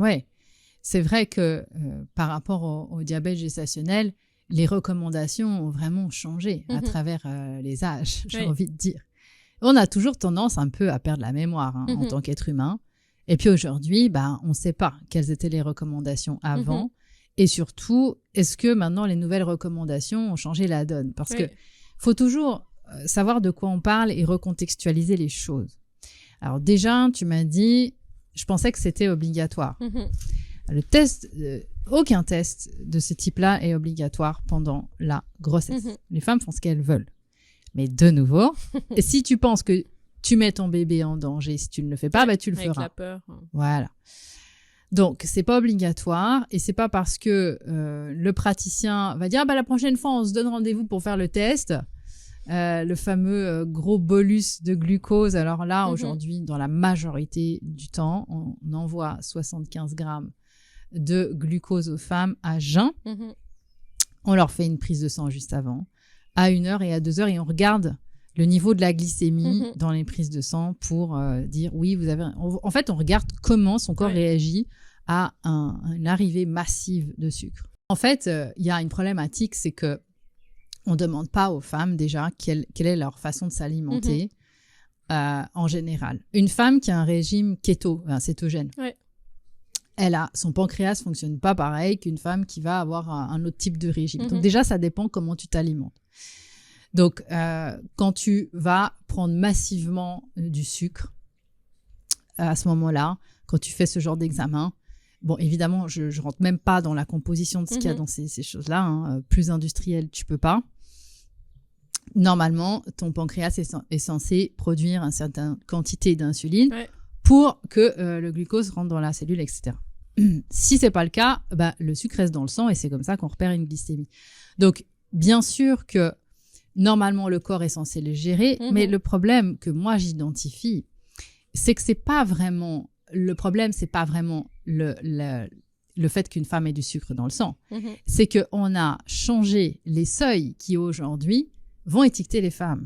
Ouais, c'est vrai que par rapport au diabète gestationnel, les recommandations ont vraiment changé à travers les âges, j'ai envie de dire. On a toujours tendance un peu à perdre la mémoire en tant qu'être humain. Et puis aujourd'hui, on ne sait pas quelles étaient les recommandations avant. Et surtout, est-ce que maintenant les nouvelles recommandations ont changé la donne? Parce que faut toujours savoir de quoi on parle et recontextualiser les choses. Alors déjà, tu m'as dit, je pensais que c'était obligatoire. Le test, aucun test de ce type-là est obligatoire pendant la grossesse. Les femmes font ce qu'elles veulent. Mais de nouveau, si tu penses que tu mets ton bébé en danger, si tu ne le fais pas, tu le feras. Avec la peur. Voilà. Donc, c'est pas obligatoire et c'est pas parce que le praticien va dire la prochaine fois, on se donne rendez-vous pour faire le test. Le fameux gros bolus de glucose. Alors là, aujourd'hui, dans la majorité du temps, on envoie 75 grammes de glucose aux femmes à jeun. On leur fait une prise de sang juste avant, à 1 heure et à 2 heures, et on regarde le niveau de la glycémie dans les prises de sang pour dire oui, vous avez... En fait, on regarde comment son corps réagit à une arrivée massive de sucre. En fait, il y a une problématique, c'est que on ne demande pas aux femmes déjà quelle est leur façon de s'alimenter en général. Une femme qui a un régime cétogène, son pancréas ne fonctionne pas pareil qu'une femme qui va avoir un autre type de régime. Donc déjà, ça dépend comment tu t'alimentes. Donc, quand tu vas prendre massivement du sucre, à ce moment-là, quand tu fais ce genre d'examen, bon, évidemment, je ne rentre même pas dans la composition de ce qu'il y a dans ces choses-là. Plus industriel, tu ne peux pas. Normalement, ton pancréas est censé produire une certaine quantité d'insuline pour que le glucose rentre dans la cellule, etc. Si ce n'est pas le cas, le sucre reste dans le sang et c'est comme ça qu'on repère une glycémie. Donc, bien sûr que normalement, le corps est censé le gérer, mais le problème que moi j'identifie, c'est que le problème, c'est pas vraiment le fait qu'une femme ait du sucre dans le sang. C'est qu'on a changé les seuils qui aujourd'hui vont étiqueter les femmes.